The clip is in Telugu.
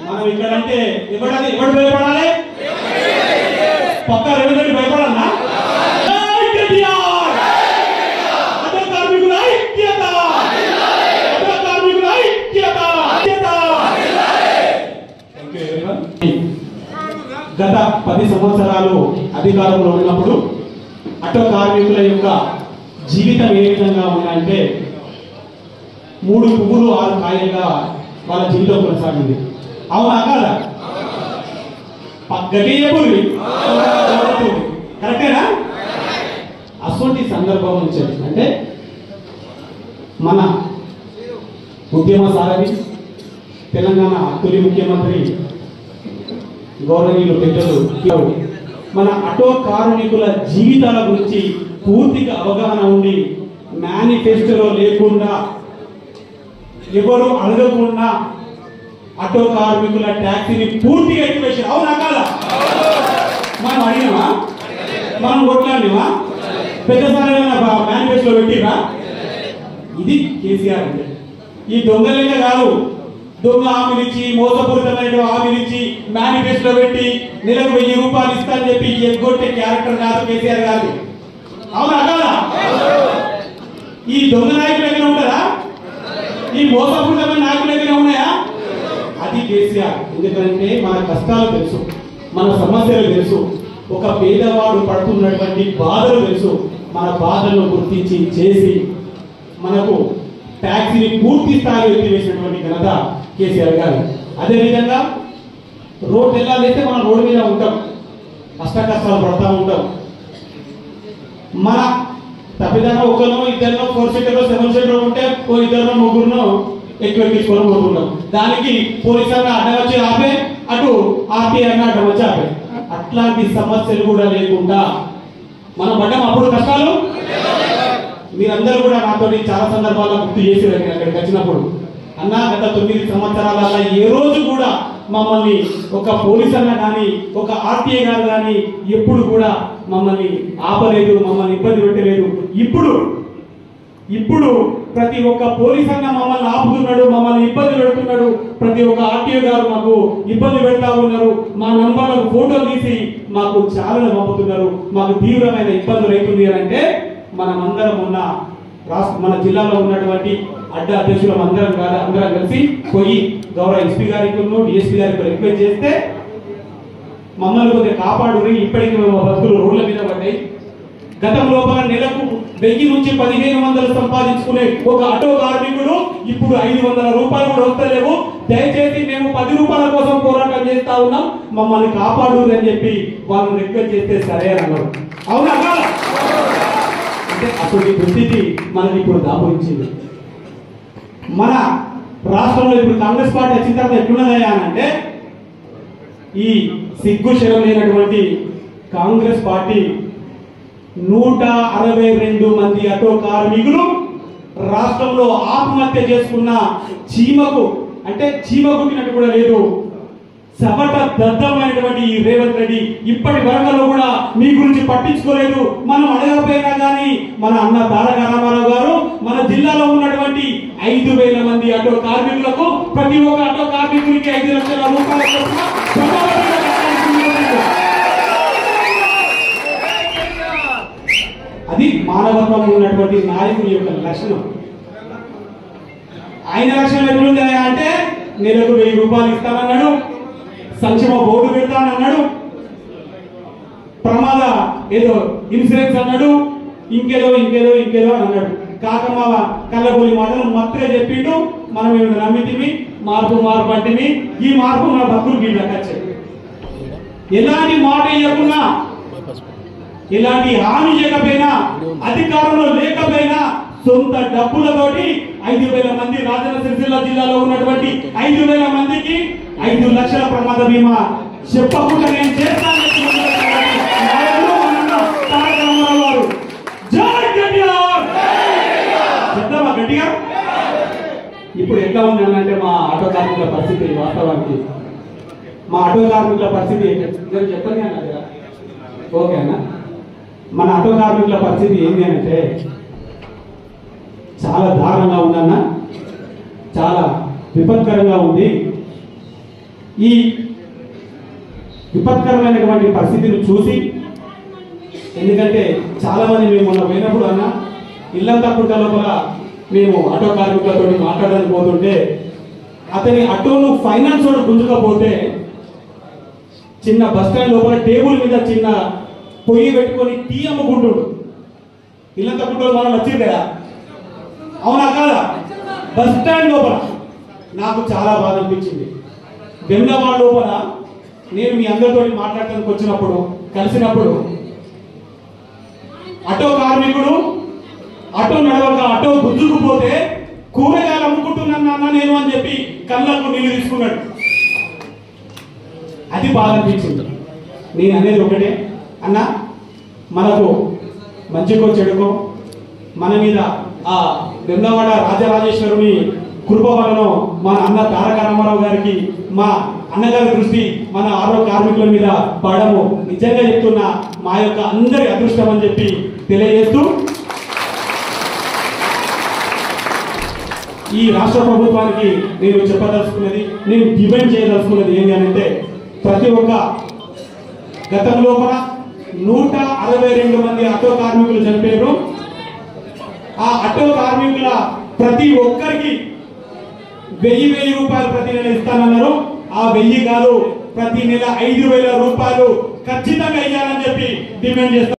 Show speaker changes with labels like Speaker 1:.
Speaker 1: మనం ఇక్కడంటే ఎవరు భయపడాలి? పక్క రేవంత్ భయపడాలన్నా? గత 10 సంవత్సరాలు అధికారంలో ఉన్నప్పుడు ఆటో కార్మికుల యొక్క జీవితం ఏ విధంగా ఉన్నాయంటే 3 పువ్వులు 6 కాయలుగా వాళ్ళ జీవితం కొనసాగింది. అవునా కాదా? కరెక్టేనా? అసొంటి సందర్భం నుంచి అంటే మన ఉద్యమ సారథి తెలంగాణ తొలి ముఖ్యమంత్రి గౌరవనీయులు పెద్దలు మన ఆటో కార్మికుల జీవితాల గురించి పూర్తిగా అవగాహన ఉండి మేనిఫెస్టోలో లేకుండా ఎవరు అడగకుండా ఆటో కార్మికుల ట్యాక్సీని పూర్తిగా ఎత్తివేశారు. అవునా కాదా? మనం అడిగినామా? మనం కొట్లాడినామా? పెద్దసారి మేనిఫెస్టోలో పెట్టిరా? ఇది కేసీఆర్ అంటే. ఈ దొంగలే కాదు, దొంగ హామీలు ఇచ్చి మోసపూరితమైన హామీలు ఇచ్చి మేనిఫెస్టో పెట్టి నెలకు 1000 రూపాయలు ఇస్తానని చెప్పి ఎగ్గొట్టే క్యారెక్టర్ కాదు కేసీఆర్ గారు. అవునా కాదా? ఈ దొంగ నాయకులు ఎక్కడ ఉంటారా? ఈ మోసపూరితమైన నాయకులు ఎక్కడ ఉన్నాయా? అది కేసీఆర్. ఎందుకంటే మన కష్టాలు తెలుసు, మన సమస్యలు తెలుసు, ఒక పేదవాడు పడుతున్నటువంటి బాధలు తెలుసు. మన బాధలను గుర్తించి చేసి మనకు ట్యాక్సీని పూర్తి స్థాయిలో ఎత్తివేసినటువంటి ఘనత కేసీఆర్ గారు. అదేవిధంగా రోడ్డు ఎలా లేస్తే మనం రోడ్డు మీద ఉంటాం, కష్టాలు పడతా ఉంటాం. మన తప్పిదాన ఒకరినో ఇద్దరినో 4 సీటర్లో 7 సీటర్లో ఉంటే ఇద్దరినో ముగ్గురునో ఎక్కించుకొని పోతున్నాం. దానికి పోలీసు అన్న అడ్డం వచ్చి ఆపే, అటు ఆర్టీఐ అన్న అడ్డం వచ్చి ఆపే. అట్లాంటి సమస్యలు కూడా లేకుండా మనం పడ్డాం అప్పుడు కష్టాలు. మీరందరూ కూడా నాతో చాలా సందర్భాల్లో గుర్తు చేసి అక్కడికి వచ్చినప్పుడు, అన్నా గత 9 సంవత్సరాల ఏ రోజు కూడా మమ్మల్ని ఒక పోలీస్ అన్న కానీ ఒక ఆర్టీఐ గారు కానీ ఎప్పుడు కూడా మమ్మల్ని ఆపలేదు, మమ్మల్ని ఇబ్బంది పెట్టలేదు. ఇప్పుడు ప్రతి ఒక్క పోలీస్ అన్న మమ్మల్ని ఆపుతున్నాడు, మమ్మల్ని ఇబ్బంది పెడుతున్నాడు. ప్రతి ఒక్క ఆర్టీఐ గారు మాకు ఇబ్బంది పెడతా ఉన్నారు. మా నంబర్లకు ఫోటోలు తీసి మాకు చాలా పంపుతున్నారు. మాకు తీవ్రమైన ఇబ్బందులు అవుతుంది అని అంటే మనమందరం ఉన్న మన జిల్లాలో ఉన్నటువంటి అడ్డ అధ్యక్షులు అందరం కలిసి పోయి గౌరవ ఎస్పీ గారికి డిఎస్పీ గారికి రిక్వెస్ట్ చేస్తే మమ్మల్ని కొద్దిగా కాపాడు, ఇప్పటికీ మేము భక్తులు రోడ్ల మీద పడ్డాయి. గతం లోపల నెలకు 1000 నుంచి 1500 సంపాదించుకునే ఒక ఆటో కార్మికుడు ఇప్పుడు 500 రూపాయలు కూడా వస్తలేవు. దయచేసి మేము 10 రూపాయల కోసం పోరాటం చేస్తా ఉన్నాం, మమ్మల్ని కాపాడు అని చెప్పి వాళ్ళని రిక్వెస్ట్ చేస్తే సరే అన్నారు. అవునా కాదా? అంటే అటువంటి దుస్థితి మనకి ఇప్పుడు దాపురించింది. మన రాష్ట్రంలో ఇప్పుడు కాంగ్రెస్ పార్టీ వచ్చిన తర్వాత ఎట్లున్నదయ్యా అంటే ఈ సిగ్గు శరం లేనటువంటి కాంగ్రెస్ పార్టీ 162 మంది ఆటో కార్మికులు రాష్ట్రంలో ఆత్మహత్య చేసుకున్న చీమకు అంటే చీమ కుట్టినట్టు కూడా లేదు. సవట దద్దమైనటువంటి ఈ రేవంత్ రెడ్డి ఇప్పటి వరకలో కూడా మీ గురించి పట్టించుకోలేదు. మనం అడగకపోయినా కానీ మన అన్న తారక రామారావు గారు మన జిల్లాలో ఉన్నటువంటి 5000 మంది ఆటో కార్మికులకు ప్రతి ఒక్క ఆటో కార్మికుడికి 5 లక్షల రూపాయల అది మానవత్వం ఉన్నటువంటి నాయకుడి యొక్క లక్షణం. ఆయన లక్షణం ఎట్లుంది అంటే నెలకు 1000 రూపాయలు ఇస్తానన్నాడు, సంక్షేమ బోర్డు పెడతానన్నాడు, ప్రమాద ఏదో ఇన్సూరెన్స్ అన్నాడు, ఇంకేదో అన్నాడు. కాకమ్మ కళ్ళబోలి మాటలు మత్తుగా చెప్పిండు. మనం ఏమైనా నమ్మితిమి, మార్పు అంటిమి. ఈ మార్పు మన భక్తులు గీళ్ళకొచ్చాయి. ఎలాంటి మాట ఇవ్వకున్నా, ఎలాంటి హామీ చేయకపోయినా, అధికారంలో లేకపోయినా సొంత డబ్బులతోటి 5000 మంది రాజన్న సిరిసిల్ల జిల్లాలో ఉన్నటువంటి 5000 మందికి 5 లక్షల ప్రమాద బీమా చెప్పకుండా నేను చేస్తాను. చెప్తామా గట్టిగా? ఇప్పుడు ఎట్లా ఉందంటే మా ఆటో కార్మికుల పరిస్థితి, వాస్తవానికి మా ఆటో కార్మికుల పరిస్థితి చెప్పండి అన్న. ఓకే అన్న, మన ఆటో కార్మికుల పరిస్థితి ఏంటి అంటే చాలా దారుణంగా ఉందన్న, చాలా విపత్కరంగా ఉంది. ఈ విపత్కరమైనటువంటి పరిస్థితిని చూసి, ఎందుకంటే చాలా మంది మేము మొన్న పోయినప్పుడు అన్న ఇల్లంతా పుట్ట లోపల మేము ఆటో కార్మికులతో మాట్లాడడానికి పోతుంటే అతని ఆటోను ఫైనాన్స్ వాడు గుంజుకపోతే చిన్న బస్ స్టాండ్ లోపల టేబుల్ మీద చిన్న పొయ్యి పెట్టుకొని టీ అమ్ముకుంటుడు. ఇల్లంతా పుట్టలు మనం వచ్చింది కదా, అవునా కాదా? బస్ స్టాండ్ లోపల నాకు చాలా బాధ అనిపించింది. వెమ్లవాడ లోపల నేను మీ అందరితో మాట్లాడటానికి వచ్చినప్పుడు కలిసినప్పుడు ఆటో కార్మికుడు ఆటో నడవక ఆటో గుంజుకుపోతే కూరగాయలు అమ్ముకుంటున్నాను నేను అని చెప్పి కళ్ళకు నీళ్ళు తీసుకున్నాడు. అది బాధ అనిపించింది. నేను అనేది ఒకటే అన్న, మనకు మంచికో చెడుకో మన మీద ఆ వెమ్లవాడ రాజరాజేశ్వరుని కృప వలన మన అన్న తారక రామారావు గారికి మా అన్నగారి దృష్టి మన ఆరో కార్మికుల మీద పడము నిజంగా చెప్తున్నా మా యొక్క అందరి అదృష్టం అని చెప్పి తెలియజేస్తూ, ఈ రాష్ట్ర ప్రభుత్వానికి నేను చెప్పదలుచుకున్నది, నేను డిమాండ్ చేయదలుచుకున్నది ఏంటి అంటే, ప్రతి ఒక్క గతం లోపల 162 మంది ఆటో కార్మికులు చనిపోయారు. ఆ ఆటో కార్మికుల ప్రతి ఒక్కరికి 1000 రూపాయలు ప్రతి నెల ఇస్తానన్నారు. ఆ 1000 కాదు, ప్రతి నెల 5000 రూపాయలు ఖచ్చితంగా ఇవ్వాలని చెప్పి డిమాండ్ చేస్తారు.